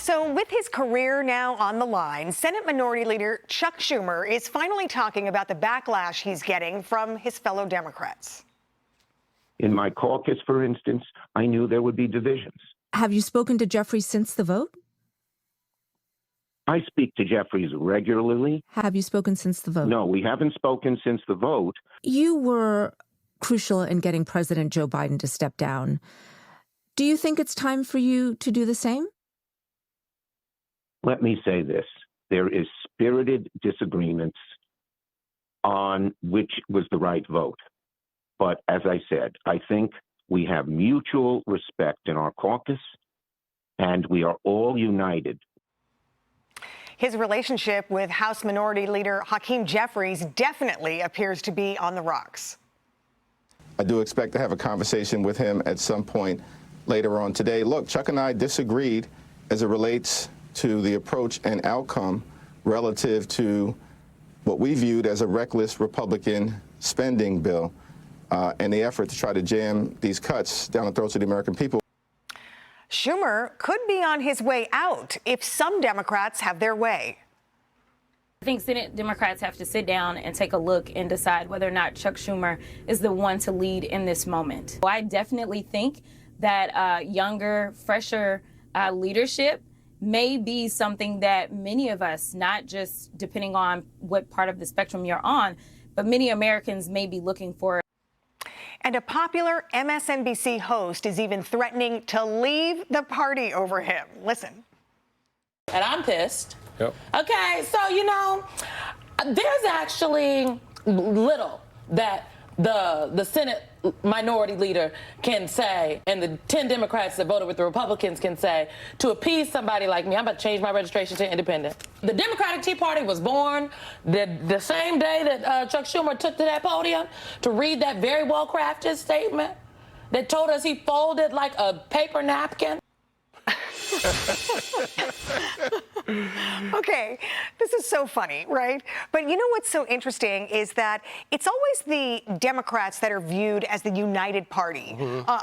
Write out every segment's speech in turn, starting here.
So with his career now on the line, Senate Minority Leader Chuck Schumer is finally talking about the backlash he's getting from his fellow Democrats. In my caucus, for instance, I knew there would be divisions. Have you spoken to Jeffries since the vote? I speak to Jeffries regularly. Have you spoken since the vote? No, we haven't spoken since the vote. You were crucial in getting President Joe Biden to step down. Do you think it's time for you to do the same? Let me say this. There is spirited disagreements on which was the right vote. But as I said, I think we have mutual respect in our caucus, and we are all united. His relationship with House Minority Leader Hakeem Jeffries definitely appears to be on the rocks. I do expect to have a conversation with him at some point later on today. Look, Chuck and I disagreed as it relates to the approach and outcome relative to what we viewed as a reckless Republican spending bill and the effort to try to jam these cuts down the throats of the American people. Schumer could be on his way out if some Democrats have their way. I think Senate Democrats have to sit down and take a look and decide whether or not Chuck Schumer is the one to lead in this moment. I definitely think that younger, fresher leadership may be something that many of us, not just depending on what part of the spectrum you're on, but many Americans may be looking for. And a popular MSNBC host is even threatening to leave the party over him. Listen. And I'm pissed. Yep. Okay, so, there's actually little that the Senate minority leader can say, and the 10 Democrats that voted with the Republicans can say, to appease somebody like me. I'm about to change my registration to independent. The Democratic Tea Party was born the same day that Chuck Schumer took to that podium to read that very well-crafted statement that told us he folded like a paper napkin. Okay, this is so funny, right? But you know what's so interesting is that it's always the Democrats that are viewed as the united party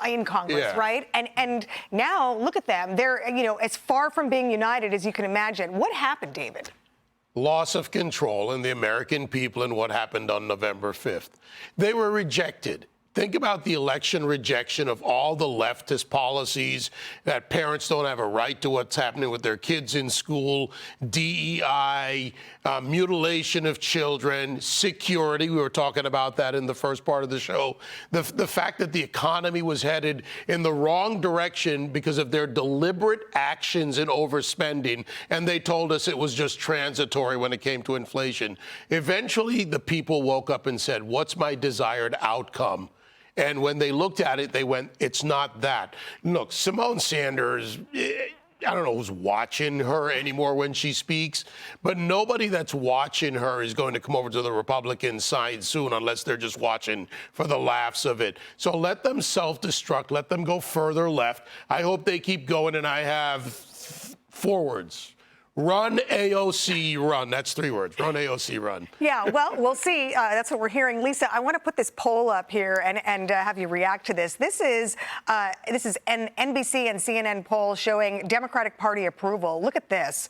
in Congress, right? And now look at them. They're, as far from being united as you can imagine. What happened, David? Loss of control in the American people and what happened on November 5th. They were rejected. Think about the election rejection of all the leftist policies, that parents don't have a right to what's happening with their kids in school, DEI, mutilation of children, security. We were talking about that in the first part of the show. The fact that the economy was headed in the wrong direction because of their deliberate actions and overspending, and they told us it was just transitory when it came to inflation. Eventually, the people woke up and said, what's my desired outcome? And when they looked at it, they went, it's not that. Look, Simone Sanders, I don't know who's watching her anymore when she speaks, but nobody that's watching her is going to come over to the Republican side soon unless they're just watching for the laughs of it. So let them self-destruct, let them go further left. I hope they keep going, and I have 4 words. Run, AOC, run. That's 3 words. Run, AOC, run. Yeah, well, we'll see. That's what we're hearing. Lisa, I want to put this poll up here and have you react to this. This is an NBC and CNN poll showing Democratic Party approval. Look at this.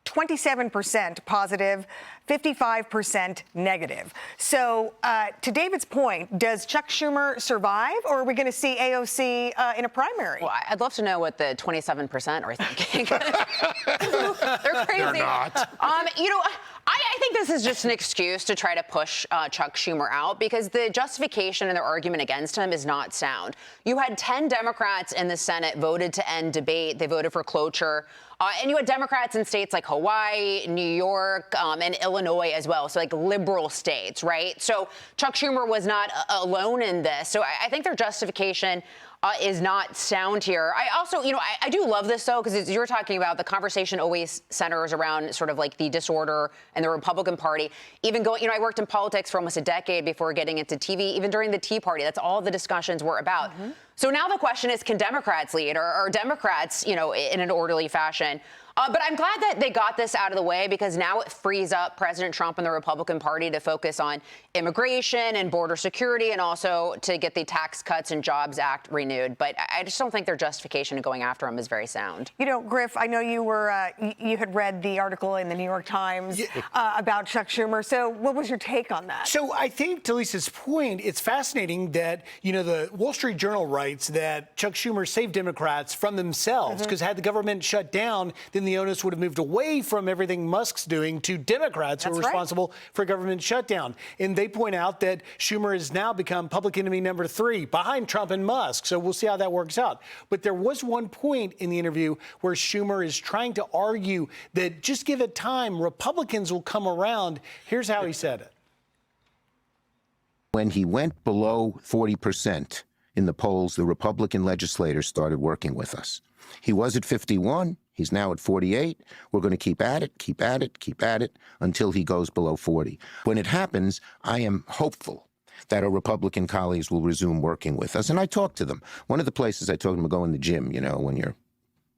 27% positive, 55% negative. So to David's point, does Chuck Schumer survive, or are we going to see AOC in a primary? Well, I'd love to know what the 27% are thinking. They're crazy. They're not. I think this is just an excuse to try to push Chuck Schumer out because the justification and their argument against him is not sound. You had 10 Democrats in the Senate voted to end debate. They voted for cloture. And you had Democrats in states like Hawaii, New York, and Illinois as well. So like liberal states, right? So Chuck Schumer was not alone in this. So I think their justification is not sound here. I also, I do love this, though, because you're talking about the conversation always centers around sort of like the disorder and the Republican Party. Even going, I worked in politics for almost a decade before getting into TV. Even during the Tea Party, that's all the discussions were about. So now the question is, can Democrats lead, or are Democrats, in an orderly fashion? But I'm glad that they got this out of the way, because now it frees up President Trump and the Republican Party to focus on immigration and border security, and also to get the Tax Cuts and Jobs Act renewed. But I just don't think their justification of going after him is very sound. You know, Griff, I know you were you had read the article in the New York Times about Chuck Schumer. So what was your take on that? So I think, to Lisa's point, it's fascinating that, you know, the Wall Street Journal writes that Chuck Schumer saved Democrats from themselves, because had the government shut down, then the onus would have moved away from everything Musk's doing to Democrats who are responsible for government shutdown. And they point out that Schumer has now become public enemy number 3 behind Trump and Musk. So we'll see how that works out. But there was one point in the interview where Schumer is trying to argue that just give it time, Republicans will come around. Here's how he said it. When he went below 40% in the polls, the Republican legislators started working with us. He was at 51. He's now at 48. We're going to keep at it, keep at it, keep at it until he goes below 40. When it happens, I am hopeful that our Republican colleagues will resume working with us. And I talk to them. One of the places I told them to go in the gym, you know, when you're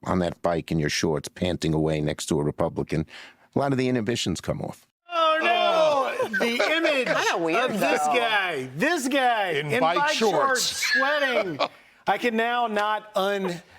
on that bike in your shorts, panting away next to a Republican, a lot of the inhibitions come off. Oh, no! The image weird, of this guy in bike shorts, sweating. I can now not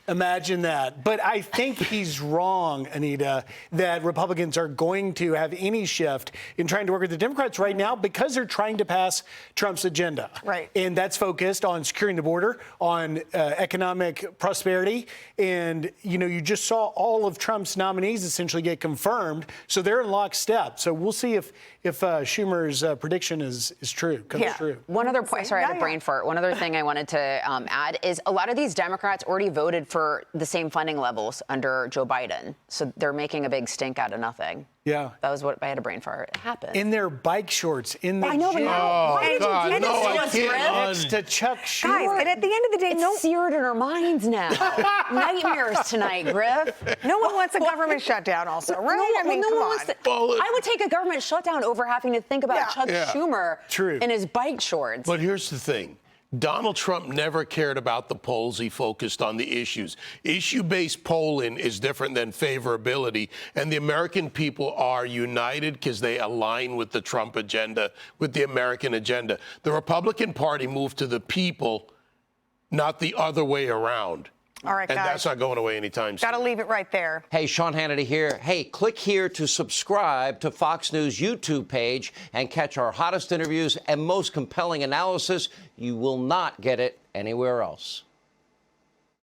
imagine that. But I think he's wrong, Anita, that Republicans are going to have any shift in trying to work with the Democrats right now, because they're trying to pass Trump's agenda. Right. And that's focused on securing the border, on economic prosperity. And, you know, you just saw all of Trump's nominees essentially get confirmed. So they're in lockstep. So we'll see if Schumer's prediction is true, comes true. One other point, sorry, I had a brain fart. One other thing I wanted to add is a lot of these Democrats already voted for the same funding levels under Joe Biden. So they're making a big stink out of nothing. Yeah. That was what I had a brain fart. It happened. In their bike shorts, in the I know, but gym. why did God, you do no, this I to us, can't. Griff? Next to Chuck Schumer. Guys, and at the end of the day, It's seared in our minds now. Nightmares tonight, Griff. no one wants a government shutdown also, right? I mean, come on. I would take a government shutdown over having to think about Chuck Schumer in his bike shorts. But here's the thing. Donald Trump never cared about the polls. He focused on the issues. Issue-based polling is different than favorability, and the American people are united because they align with the Trump agenda, with the American agenda. The Republican Party moved to the people, not the other way around. All right, and guys. that's not going away anytime soon. Got to leave it right there. Hey, Sean Hannity here. Hey, click here to subscribe to Fox News YouTube page and catch our hottest interviews and most compelling analysis. You will not get it anywhere else.